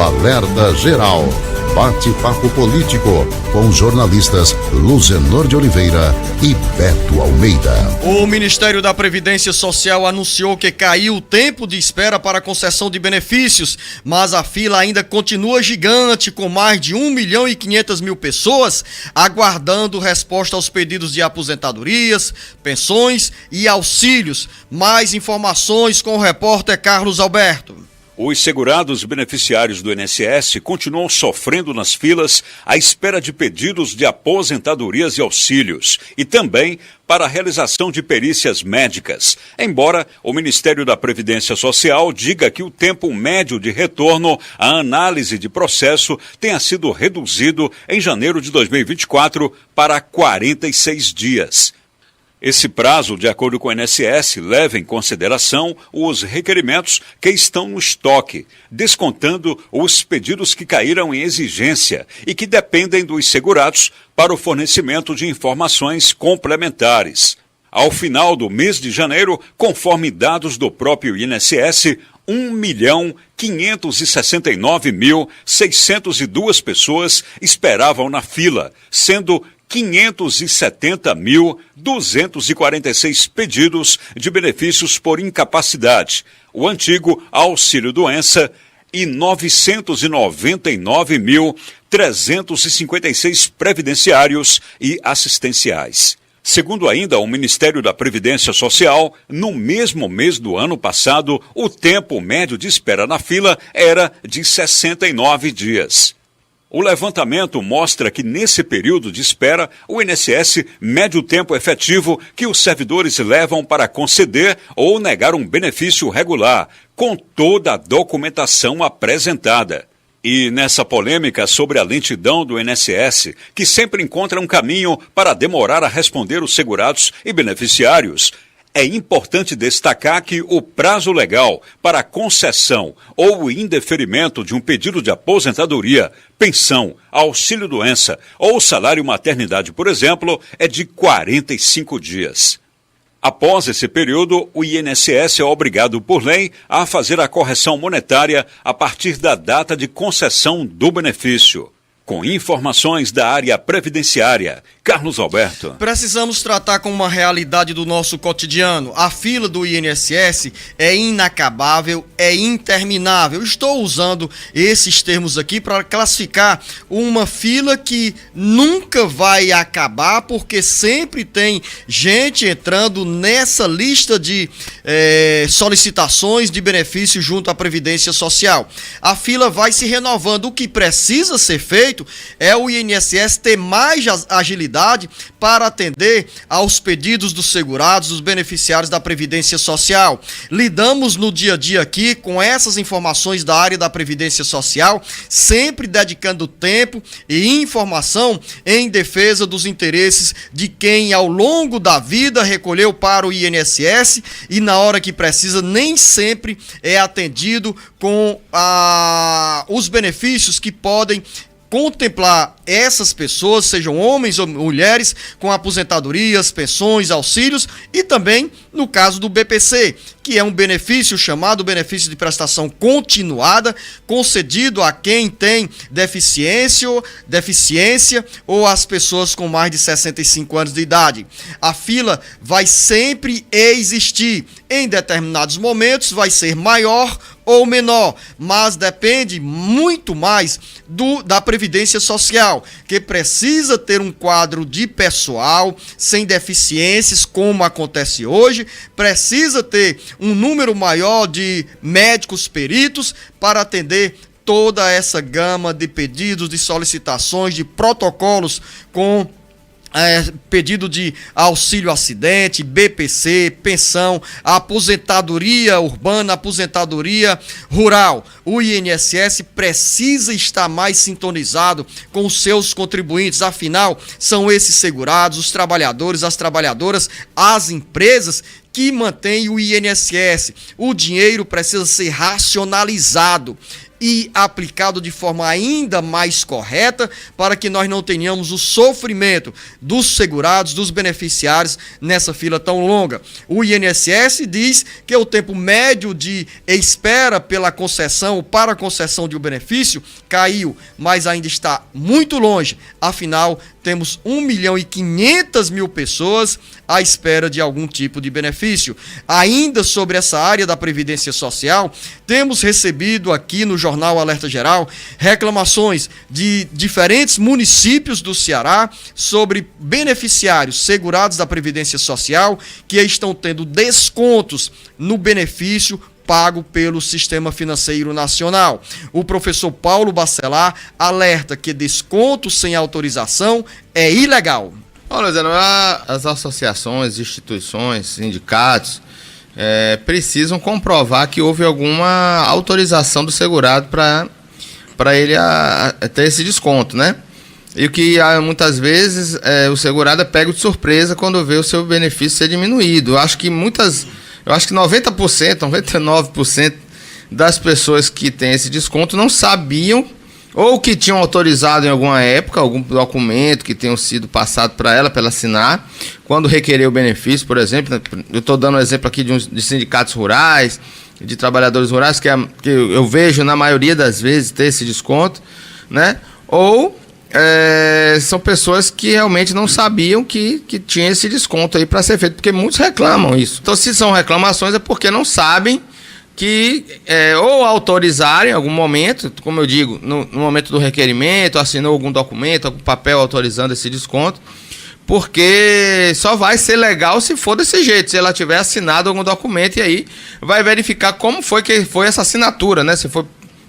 do Alerta Geral. Bate-papo político com os jornalistas Luzenor de Oliveira e Beto Almeida. O Ministério da Previdência Social anunciou que caiu o tempo de espera para concessão de benefícios, mas a fila ainda continua gigante, com mais de 1.500.000 pessoas aguardando resposta aos pedidos de aposentadorias, pensões e auxílios. Mais informações com o repórter Carlos Alberto. Os segurados beneficiários do INSS continuam sofrendo nas filas à espera de pedidos de aposentadorias e auxílios e também para a realização de perícias médicas, embora o Ministério da Previdência Social diga que o tempo médio de retorno à análise de processo tenha sido reduzido em janeiro de 2024 para 46 dias. Esse prazo, de acordo com o INSS, leva em consideração os requerimentos que estão no estoque, descontando os pedidos que caíram em exigência e que dependem dos segurados para o fornecimento de informações complementares. Ao final do mês de janeiro, conforme dados do próprio INSS, 1.569.602 pessoas esperavam na fila, sendo 570.246 pedidos de benefícios por incapacidade, o antigo auxílio-doença, e 999.356 previdenciários e assistenciais. Segundo ainda o Ministério da Previdência Social, no mesmo mês do ano passado, o tempo médio de espera na fila era de 69 dias. O levantamento mostra que, nesse período de espera, o INSS mede o tempo efetivo que os servidores levam para conceder ou negar um benefício regular, com toda a documentação apresentada. E nessa polêmica sobre a lentidão do INSS, que sempre encontra um caminho para demorar a responder os segurados e beneficiários, é importante destacar que o prazo legal para a concessão ou indeferimento de um pedido de aposentadoria, pensão, auxílio-doença ou salário-maternidade, por exemplo, é de 45 dias. Após esse período, o INSS é obrigado por lei a fazer a correção monetária a partir da data de concessão do benefício. Com informações da área previdenciária, Carlos Alberto. Precisamos tratar com uma realidade do nosso cotidiano. A fila do INSS é inacabável, é interminável. Estou usando esses termos aqui para classificar uma fila que nunca vai acabar, porque sempre tem gente entrando nessa lista de solicitações de benefícios junto à Previdência Social. A fila vai se renovando. O que precisa ser feito é o INSS ter mais agilidade para atender aos pedidos dos segurados, dos beneficiários da Previdência Social. Lidamos no dia a dia aqui com essas informações da área da Previdência Social, sempre dedicando tempo e informação em defesa dos interesses de quem ao longo da vida recolheu para o INSS e na hora que precisa nem sempre é atendido com os benefícios que podem contemplar essas pessoas, sejam homens ou mulheres, com aposentadorias, pensões, auxílios e também no caso do BPC, que é um benefício chamado benefício de prestação continuada, concedido a quem tem deficiência ou às pessoas com mais de 65 anos de idade. A fila vai sempre existir. Em determinados momentos vai ser maior ou menor, mas depende muito mais da Previdência Social, que precisa ter um quadro de pessoal sem deficiências, como acontece hoje, precisa ter um número maior de médicos peritos para atender toda essa gama de pedidos, de solicitações, de protocolos com pedido de auxílio acidente, BPC, pensão, aposentadoria urbana, aposentadoria rural. O INSS precisa estar mais sintonizado com os seus contribuintes, afinal, são esses segurados, os trabalhadores, as trabalhadoras, as empresas que mantêm o INSS. O dinheiro precisa ser racionalizado. e aplicado de forma ainda mais correta para que nós não tenhamos o sofrimento dos segurados, dos beneficiários nessa fila tão longa. O INSS diz que o tempo médio de espera pela concessão, para a concessão de um benefício, caiu, mas ainda está muito longe. Afinal, temos 1.500.000 pessoas à espera de algum tipo de benefício. Ainda sobre essa área da Previdência Social, temos recebido aqui no Jornal Alerta Geral reclamações de diferentes municípios do Ceará sobre beneficiários segurados da Previdência Social que estão tendo descontos no benefício pago pelo Sistema Financeiro Nacional. O professor Paulo Bacelar alerta que desconto sem autorização é ilegal. Olha, Zé, as associações, instituições, sindicatos precisam comprovar que houve alguma autorização do segurado para ele ter esse desconto, né? E o que muitas vezes o segurado é pego de surpresa quando vê o seu benefício ser diminuído. Eu acho que 90%, 99% das pessoas que têm esse desconto não sabiam ou que tinham autorizado em alguma época, algum documento que tenham sido passado para ela assinar, quando requerer o benefício, por exemplo. Eu estou dando um exemplo aqui de sindicatos rurais, de trabalhadores rurais, que eu vejo na maioria das vezes ter esse desconto, né? Ou são pessoas que realmente não sabiam que tinha esse desconto aí para ser feito, porque muitos reclamam isso. Então, se são reclamações, é porque não sabem que ou autorizaram em algum momento, como eu digo, no momento do requerimento, assinou algum documento, algum papel autorizando esse desconto, porque só vai ser legal se for desse jeito, se ela tiver assinado algum documento, e aí vai verificar como foi que foi essa assinatura, né? Se foi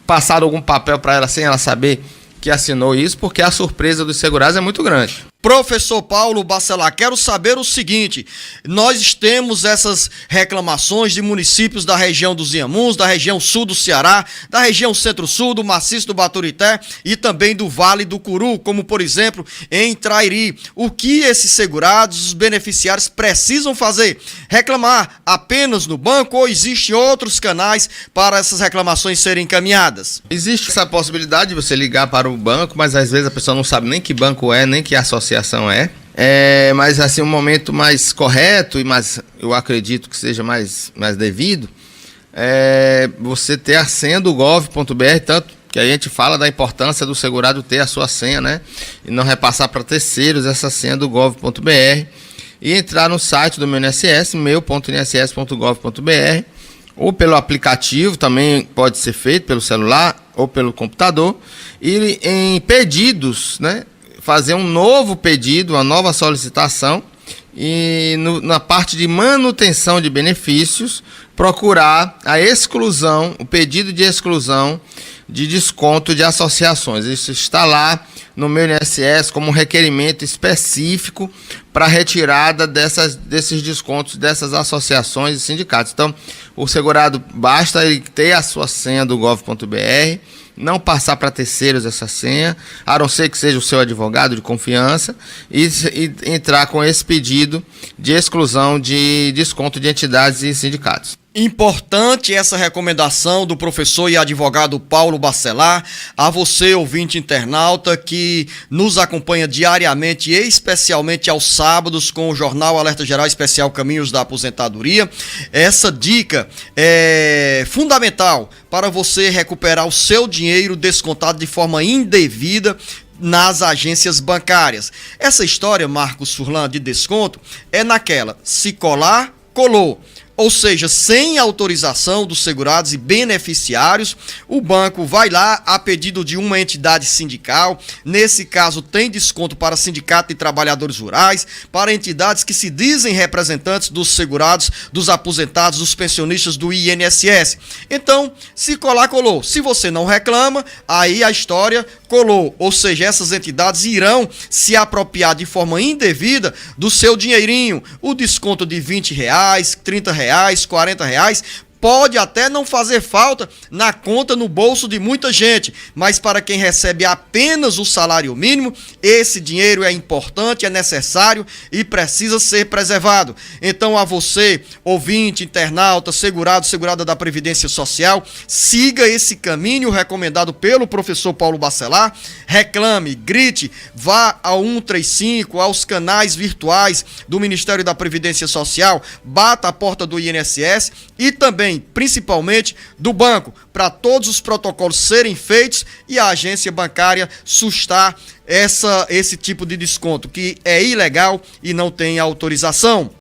passado algum papel para ela sem ela saber que assinou isso, porque a surpresa dos segurados é muito grande. Professor Paulo Bacelar, quero saber o seguinte: nós temos essas reclamações de municípios da região dos Inhamuns, da região sul do Ceará, da região centro-sul, do maciço do Baturité e também do Vale do Curu, como por exemplo em Trairi. O que esses segurados, os beneficiários precisam fazer? Reclamar apenas no banco ou existem outros canais para essas reclamações serem encaminhadas? Existe essa possibilidade de você ligar para o banco, mas às vezes a pessoa não sabe nem que banco é, nem que associação mas assim, um momento mais correto e mais, eu acredito que seja mais devido, você ter a senha do gov.br, tanto que a gente fala da importância do segurado ter a sua senha, né, e não repassar para terceiros essa senha do gov.br, e entrar no site do meu INSS, meu.inss.gov.br, ou pelo aplicativo, também pode ser feito pelo celular ou pelo computador, e em pedidos, né, fazer um novo pedido, uma nova solicitação, e na parte de manutenção de benefícios, procurar a exclusão, o pedido de exclusão de desconto de associações. Isso está lá no meu INSS como um requerimento específico para retirada desses descontos dessas associações e sindicatos. Então, o segurado basta ele ter a sua senha do gov.br, não passar para terceiros essa senha, a não ser que seja o seu advogado de confiança, e entrar com esse pedido de exclusão de desconto de entidades e sindicatos. Importante essa recomendação do professor e advogado Paulo Bacelar. A você, ouvinte internauta, que nos acompanha diariamente e especialmente aos sábados com o Jornal Alerta Geral Especial Caminhos da Aposentadoria. Essa dica é fundamental para você recuperar o seu dinheiro descontado de forma indevida nas agências bancárias. Essa história, Marcos Furlan, de desconto, é naquela: se colar, colou. Ou seja, sem autorização dos segurados e beneficiários, o banco vai lá a pedido de uma entidade sindical. Nesse caso, tem desconto para sindicato de trabalhadores rurais, para entidades que se dizem representantes dos segurados, dos aposentados, dos pensionistas do INSS. Então, se colar, colou. Se você não reclama, aí a história colou. Ou seja, essas entidades irão se apropriar de forma indevida do seu dinheirinho. O desconto de R$20, R$30, R$40, pode até não fazer falta na conta, no bolso de muita gente, mas para quem recebe apenas o salário mínimo, esse dinheiro é importante, é necessário e precisa ser preservado. Então, a você, ouvinte, internauta, segurada da Previdência Social, siga esse caminho recomendado pelo professor Paulo Bacelar, reclame, grite, vá ao 135, aos canais virtuais do Ministério da Previdência Social, bata a porta do INSS e também, principalmente, do banco, para todos os protocolos serem feitos e a agência bancária sustar esse tipo de desconto, que é ilegal e não tem autorização.